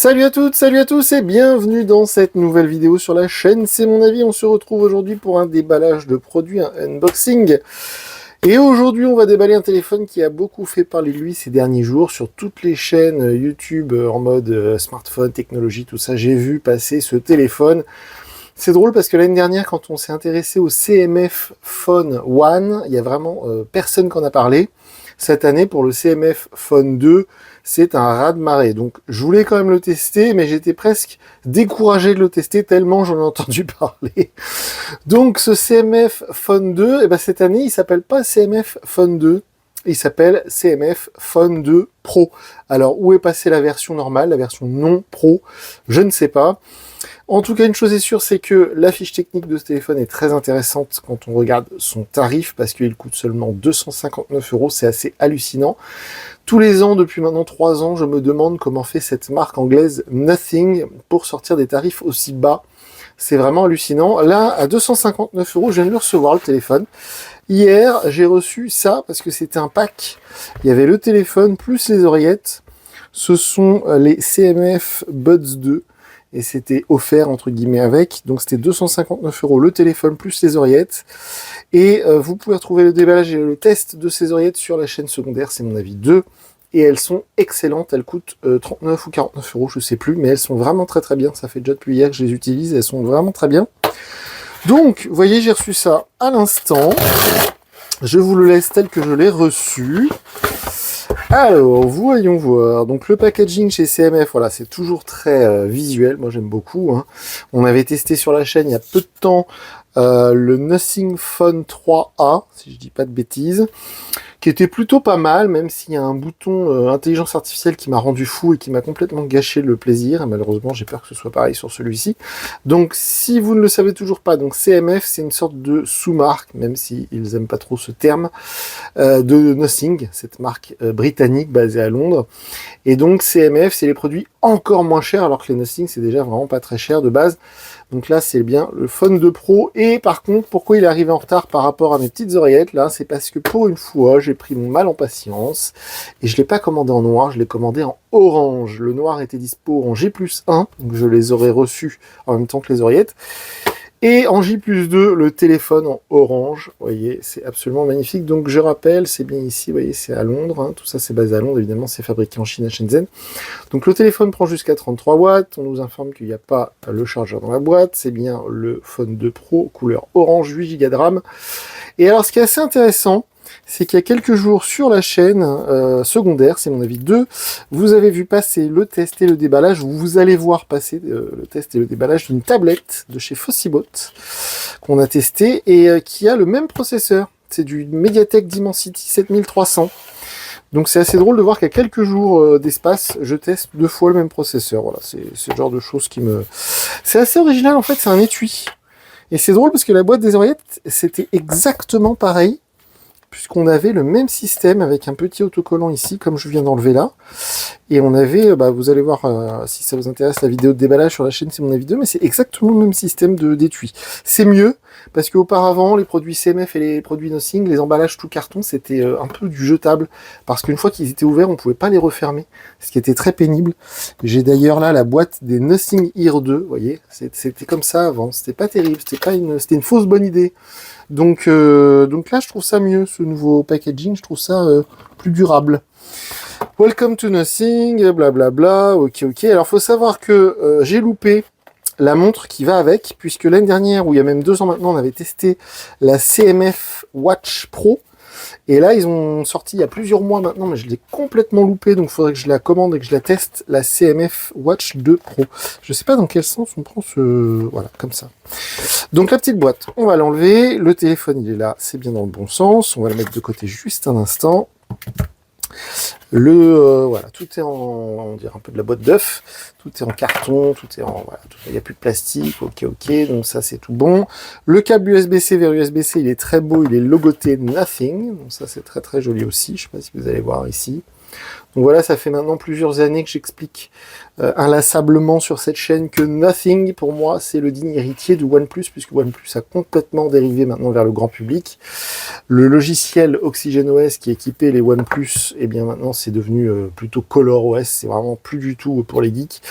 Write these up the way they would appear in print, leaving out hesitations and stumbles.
Salut à toutes, salut à tous et bienvenue dans cette nouvelle vidéo sur la chaîne. C'est mon avis, on se retrouve aujourd'hui pour un déballage de produits, un unboxing. Et aujourd'hui, on va déballer un téléphone qui a beaucoup fait parler de lui ces derniers jours sur toutes les chaînes YouTube en mode smartphone, technologie, tout ça. J'ai vu passer ce téléphone. C'est drôle parce que l'année dernière, quand on s'est intéressé au CMF Phone 1, il y a vraiment personne qui en a parlé. Cette année, pour le CMF Phone 2, c'est un raz-de-marée. Donc, je voulais quand même le tester, mais j'étais presque découragé de le tester tellement j'en ai entendu parler. Donc, ce CMF Phone 2, cette année, il s'appelle pas CMF Phone 2. Il s'appelle CMF Phone 2 Pro. Alors, où est passée la version normale, la version non Pro? Je ne sais pas. En tout cas, une chose est sûre, c'est que la fiche technique de ce téléphone est très intéressante quand on regarde son tarif, parce qu'il coûte seulement 259 €, c'est assez hallucinant. Tous les ans, depuis maintenant 3 ans, je me demande comment fait cette marque anglaise Nothing pour sortir des tarifs aussi bas. C'est vraiment hallucinant. Là, à 259 €, je viens de le recevoir, le téléphone. Hier, j'ai reçu ça, parce que c'était un pack. Il y avait le téléphone plus les oreillettes. Ce sont les CMF Buds 2. Et c'était offert entre guillemets avec, donc c'était 259 € le téléphone plus les oreillettes, et vous pouvez retrouver le déballage et le test de ces oreillettes sur la chaîne secondaire, c'est mon avis 2, et elles sont excellentes, elles coûtent 39 ou 49 €, je sais plus, mais elles sont vraiment très très bien, ça fait déjà depuis hier que je les utilise, elles sont vraiment très bien. Donc, vous voyez, j'ai reçu ça à l'instant, je vous le laisse tel que je l'ai reçu. Alors, voyons voir. Donc, le packaging chez CMF, voilà, c'est toujours très visuel. Moi, j'aime beaucoup. Hein. On avait testé sur la chaîne il y a peu de temps le Nothing Phone 3A, si je dis pas de bêtises, qui était plutôt pas mal, même s'il y a un bouton intelligence artificielle qui m'a rendu fou et qui m'a complètement gâché le plaisir. Et malheureusement, j'ai peur que ce soit pareil sur celui-ci. Donc, si vous ne le savez toujours pas, donc CMF, c'est une sorte de sous-marque, même s'ils aiment pas trop ce terme, de Nothing, cette marque britannique basée à Londres. Et donc, CMF, c'est les produits encore moins chers, alors que les Nothing, c'est déjà vraiment pas très cher de base. Donc là, c'est bien le Phone 2 Pro. Et par contre, pourquoi il est arrivé en retard par rapport à mes petites oreillettes, là, c'est parce que pour une fois, j'ai pris mon mal en patience. Et je ne l'ai pas commandé en noir, je l'ai commandé en orange. Le noir était dispo en J+1, donc je les aurais reçus en même temps que les oreillettes. Et en J+2, le téléphone en orange. Vous voyez, c'est absolument magnifique. Donc je rappelle, c'est bien ici, vous voyez, c'est à Londres. Hein. Tout ça, c'est basé à Londres, évidemment, c'est fabriqué en Chine à Shenzhen. Donc le téléphone prend jusqu'à 33 watts. On nous informe qu'il n'y a pas le chargeur dans la boîte. C'est bien le Phone 2 Pro, couleur orange, 8 Go de RAM. Et alors, ce qui est assez intéressant, c'est qu'il y a quelques jours sur la chaîne secondaire, c'est mon avis 2, vous avez vu passer le test et le déballage, vous allez voir passer le test et le déballage d'une tablette de chez Fossibot qu'on a testé et qui a le même processeur. C'est du Mediatek Dimensity 7300. Donc c'est assez drôle de voir qu'à quelques jours d'espace, je teste 2 fois le même processeur. Voilà, c'est ce genre de choses qui me... C'est assez original en fait, c'est un étui. Et c'est drôle parce que la boîte des oreillettes, c'était exactement pareil, puisqu'on avait le même système avec un petit autocollant ici, comme je viens d'enlever là. Et on avait, vous allez voir, si ça vous intéresse, la vidéo de déballage sur la chaîne, c'est mon avis 2, mais c'est exactement le même système d'étui. C'est mieux, parce qu'auparavant, les produits CMF et les produits Nothing, les emballages tout carton, c'était un peu du jetable, parce qu'une fois qu'ils étaient ouverts, on pouvait pas les refermer, ce qui était très pénible. J'ai d'ailleurs là la boîte des Nothing Ear 2, vous voyez, c'était comme ça avant, c'était pas terrible, c'était une fausse bonne idée. Donc là, je trouve ça mieux, ce nouveau packaging, je trouve ça plus durable. Welcome to Nothing, blablabla, ok. Alors, faut savoir que j'ai loupé la montre qui va avec, puisque l'année dernière, ou il y a même 2 ans maintenant, on avait testé la CMF Watch Pro. Et là, ils ont sorti il y a plusieurs mois maintenant, mais je l'ai complètement loupé, donc il faudrait que je la commande et que je la teste, la CMF Watch 2 Pro. Je sais pas dans quel sens on prend ce... Voilà, comme ça. Donc la petite boîte, on va l'enlever. Le téléphone, il est là, c'est bien dans le bon sens. On va le mettre de côté juste un instant. Voilà, tout est on dirait un peu de la boîte d'œuf, tout est en carton, tout est en, voilà, il n'y a plus de plastique, ok, donc ça c'est tout bon. Le câble USB-C vers USB-C, il est très beau, il est logoté Nothing, donc ça c'est très très joli aussi, je sais pas si vous allez voir ici. Donc voilà, ça fait maintenant plusieurs années que j'explique inlassablement sur cette chaîne que Nothing, pour moi, c'est le digne héritier de OnePlus, puisque OnePlus a complètement dérivé maintenant vers le grand public. Le logiciel OxygenOS qui équipait les OnePlus, eh bien maintenant c'est devenu plutôt ColorOS, c'est vraiment plus du tout pour les geeks.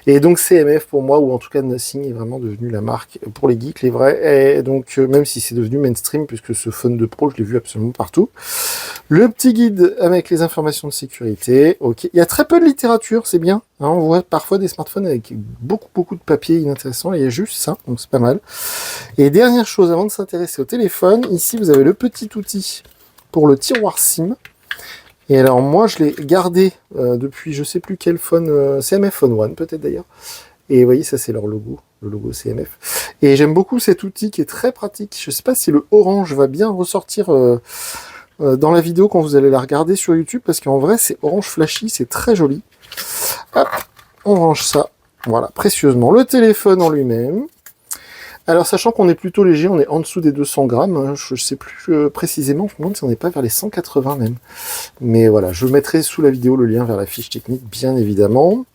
Et donc CMF pour moi, ou en tout cas Nothing, est vraiment devenu la marque pour les geeks, les vrais. Et donc même si c'est devenu mainstream, puisque ce Phone 2 Pro, je l'ai vu absolument partout. Le petit guide avec les informations de sécurité. Ok, il y a très peu de littérature, c'est bien. Hein, on voit parfois des smartphones avec beaucoup de papier inintéressant. Il y a juste ça, donc c'est pas mal. Et dernière chose, avant de s'intéresser au téléphone, ici vous avez le petit outil pour le tiroir SIM. Et alors moi je l'ai gardé depuis je sais plus quel phone, CMF Phone One peut-être d'ailleurs. Et vous voyez, ça c'est leur logo, le logo CMF. Et j'aime beaucoup cet outil qui est très pratique. Je sais pas si le orange va bien ressortir dans la vidéo quand vous allez la regarder sur YouTube, parce qu'en vrai c'est orange flashy, c'est très joli. Hop, on range ça, voilà, précieusement. Le téléphone en lui-même. Alors, sachant qu'on est plutôt léger, on est en dessous des 200 grammes, hein, je ne sais plus précisément, je me demande si on n'est pas vers les 180 même. Mais voilà, je mettrai sous la vidéo le lien vers la fiche technique, bien évidemment.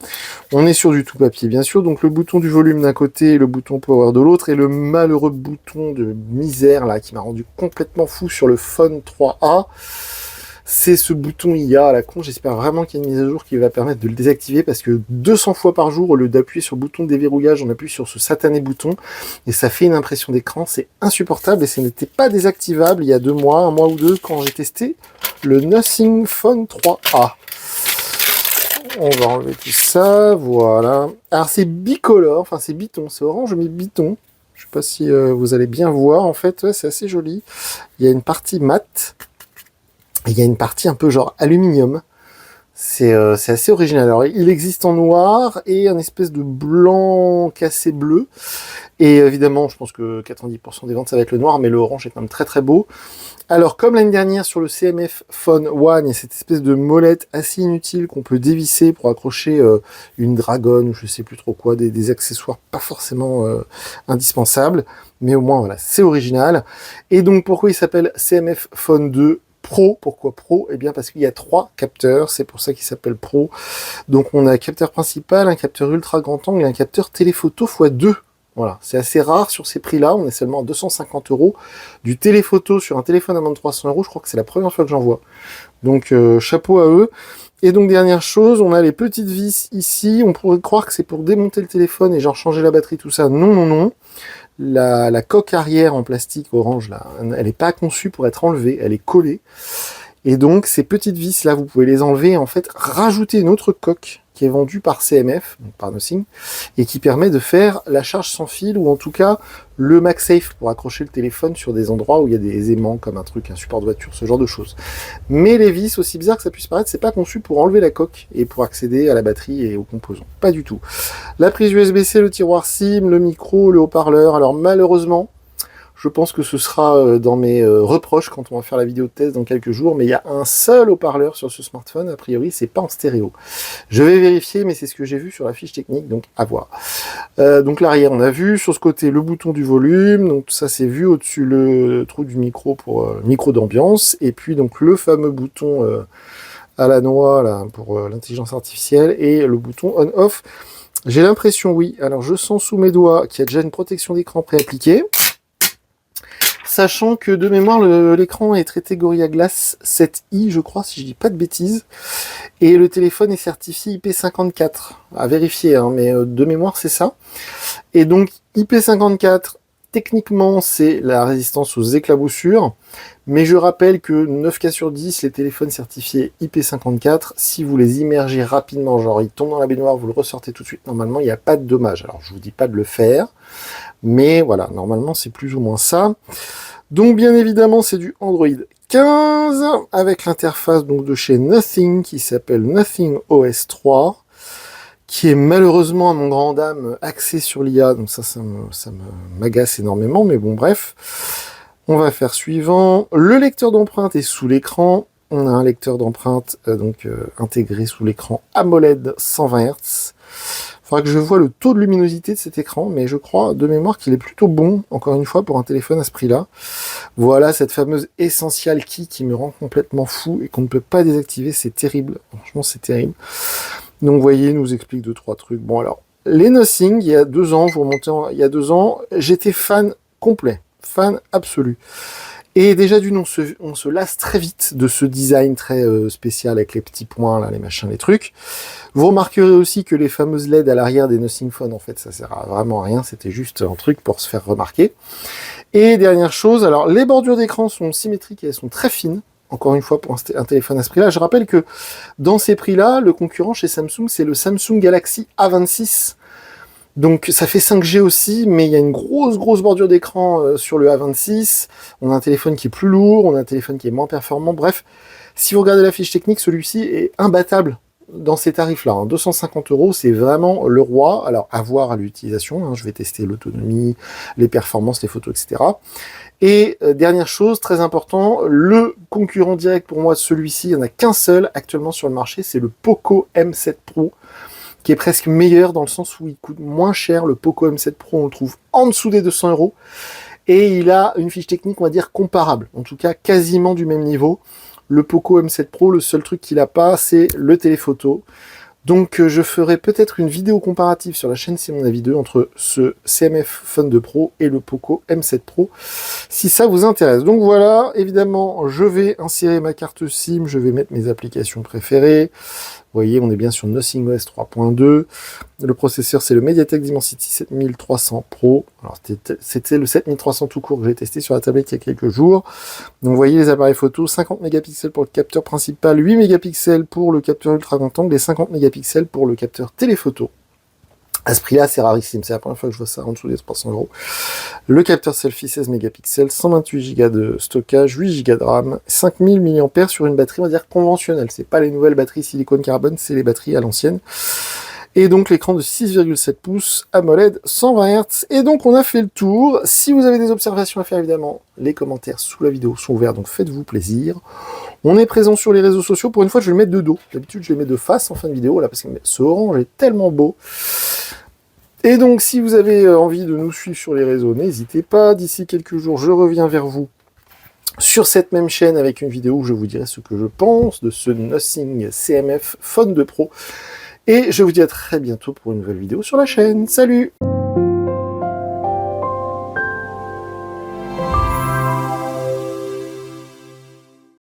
On est sur du tout papier, bien sûr, donc le bouton du volume d'un côté, le bouton power de l'autre, et le malheureux bouton de misère, là, qui m'a rendu complètement fou sur le Phone 3A. C'est ce bouton IA à la con, j'espère vraiment qu'il y a une mise à jour qui va permettre de le désactiver, parce que 200 fois par jour, au lieu d'appuyer sur le bouton de déverrouillage, on appuie sur ce satané bouton, et ça fait une impression d'écran, c'est insupportable, et ce n'était pas désactivable il y a 2 mois, 1 mois ou 2, quand j'ai testé le Nothing Phone 3A. On va enlever tout ça, voilà. Alors c'est bicolore, enfin c'est biton, c'est orange mais biton. Je sais pas si vous allez bien voir, en fait, ouais, c'est assez joli. Il y a une partie mat, et il y a une partie un peu genre aluminium. C'est assez original. Alors, il existe en noir et un espèce de blanc cassé bleu. Et évidemment, je pense que 90% des ventes, ça va être le noir, mais le orange est quand même très très beau. Alors, comme l'année dernière sur le CMF Phone One, il y a cette espèce de molette assez inutile qu'on peut dévisser pour accrocher une dragonne ou je sais plus trop quoi, des accessoires pas forcément indispensables. Mais au moins, voilà, c'est original. Et donc, pourquoi il s'appelle CMF Phone 2 Pro? Pourquoi Pro? Eh bien parce qu'il y a 3 capteurs, c'est pour ça qu'il s'appelle Pro. Donc on a un capteur principal, un capteur ultra grand angle et un capteur téléphoto x2. Voilà, c'est assez rare sur ces prix-là, on est seulement à 250 €. Du téléphoto sur un téléphone à moins de 300 €, je crois que c'est la première fois que j'en vois. Donc chapeau à eux. Et donc dernière chose, on a les petites vis ici, on pourrait croire que c'est pour démonter le téléphone et genre changer la batterie, tout ça. Non, non, non. La coque arrière en plastique orange, là, elle n'est pas conçue pour être enlevée, elle est collée. Et donc, ces petites vis là, vous pouvez les enlever et en fait rajouter une autre coque qui est vendue par CMF, donc par Nothing, et qui permet de faire la charge sans fil, ou en tout cas le MagSafe pour accrocher le téléphone sur des endroits où il y a des aimants, comme un support de voiture, ce genre de choses. Mais les vis, aussi bizarre que ça puisse paraître, c'est pas conçu pour enlever la coque et pour accéder à la batterie et aux composants. Pas du tout. La prise USB-C, le tiroir SIM, le micro, le haut-parleur. Alors malheureusement, je pense que ce sera dans mes reproches quand on va faire la vidéo de test dans quelques jours, mais il y a un seul haut-parleur sur ce smartphone, a priori c'est pas en stéréo. Je vais vérifier, mais c'est ce que j'ai vu sur la fiche technique, donc à voir. Donc l'arrière on a vu, sur ce côté le bouton du volume, donc ça c'est vu au-dessus le trou du micro pour micro d'ambiance, et puis donc le fameux bouton à la noix là, pour l'intelligence artificielle, et le bouton on-off. J'ai l'impression, oui, alors je sens sous mes doigts qu'il y a déjà une protection d'écran préappliquée. Sachant que de mémoire, l'écran est traité Gorilla Glass 7i, je crois, si je dis pas de bêtises. Et le téléphone est certifié IP54. À vérifier, hein, mais de mémoire, c'est ça. Et donc, IP54, techniquement, c'est la résistance aux éclaboussures. Mais je rappelle que 9 cas sur 10, les téléphones certifiés IP54, si vous les immergez rapidement, genre ils tombent dans la baignoire, vous le ressortez tout de suite, normalement, il n'y a pas de dommage. Alors, je vous dis pas de le faire. Mais voilà, normalement c'est plus ou moins ça. Donc bien évidemment c'est du Android 15 avec l'interface donc de chez Nothing qui s'appelle Nothing OS 3, qui est malheureusement à mon grand dam axé sur l'IA, donc ça m'agace énormément, mais bon bref. On va faire suivant. Le lecteur d'empreintes est sous l'écran. On a un lecteur d'empreintes intégré sous l'écran AMOLED 120 Hz. Faudra que je vois le taux de luminosité de cet écran, mais je crois de mémoire qu'il est plutôt bon, encore une fois, pour un téléphone à ce prix-là. Voilà cette fameuse Essential Key qui me rend complètement fou et qu'on ne peut pas désactiver, c'est terrible. Franchement, c'est terrible. Donc, vous voyez, il nous explique 2-3 trucs. Bon, alors, les Nothing, il y a 2 ans, vous remontez il y a 2 ans, j'étais fan complet, fan absolu. Et déjà d'une, on se lasse très vite de ce design très spécial avec les petits points, là, les machins, les trucs. Vous remarquerez aussi que les fameuses LED à l'arrière des Nothing Phone, en fait, ça sert à vraiment à rien, c'était juste un truc pour se faire remarquer. Et dernière chose, alors les bordures d'écran sont symétriques et elles sont très fines. Encore une fois, pour un téléphone à ce prix-là. Je rappelle que dans ces prix-là, le concurrent chez Samsung, c'est le Samsung Galaxy A26. Donc ça fait 5G aussi, mais il y a une grosse bordure d'écran sur le A26. On a un téléphone qui est plus lourd, on a un téléphone qui est moins performant. Bref, si vous regardez la fiche technique, celui-ci est imbattable dans ces tarifs-là. 250 €, c'est vraiment le roi. Alors, à voir à l'utilisation. Je vais tester l'autonomie, les performances, les photos, etc. Et dernière chose, très important, le concurrent direct pour moi de celui-ci, il n'y en a qu'un seul actuellement sur le marché, c'est le Poco M7 Pro, qui est presque meilleur dans le sens où il coûte moins cher. Le Poco M7 Pro, on le trouve en dessous des 200 €. Et il a une fiche technique, on va dire, comparable. En tout cas, quasiment du même niveau. Le Poco M7 Pro, le seul truc qu'il n'a pas, c'est le téléphoto. Donc je ferai peut-être une vidéo comparative sur la chaîne C'est Mon Avis 2 entre ce CMF Phone 2 Pro et le Poco M7 Pro, si ça vous intéresse. Donc voilà, évidemment, je vais insérer ma carte SIM, je vais mettre mes applications préférées. Vous voyez, on est bien sur Nothing OS 3.2. Le processeur, c'est le MediaTek Dimensity 7300 Pro. Alors, c'était le 7300 tout court que j'ai testé sur la tablette il y a quelques jours. Donc, vous voyez les appareils photo, 50 mégapixels pour le capteur principal, 8 mégapixels pour le capteur ultra grand angle et 50 mégapixels pour le capteur téléphoto. À ce prix-là, c'est rarissime. C'est la première fois que je vois ça en dessous des 300 €. Le capteur selfie 16 mégapixels, 128 Go de stockage, 8 Go de RAM, 5000 mAh sur une batterie, on va dire, conventionnelle. C'est pas les nouvelles batteries silicone carbone, c'est les batteries à l'ancienne. Et donc l'écran de 6,7 pouces AMOLED 120 Hz. Et donc on a fait le tour. Si vous avez des observations à faire, évidemment, les commentaires sous la vidéo sont ouverts, donc faites-vous plaisir. On est présent sur les réseaux sociaux. Pour une fois, je vais le mettre de dos. D'habitude, je le mets de face en fin de vidéo, là, parce que ce orange est tellement beau. Et donc, si vous avez envie de nous suivre sur les réseaux, n'hésitez pas. D'ici quelques jours, je reviens vers vous sur cette même chaîne avec une vidéo où je vous dirai ce que je pense de ce Nothing CMF Phone 2 Pro. Et je vous dis à très bientôt pour une nouvelle vidéo sur la chaîne. Salut!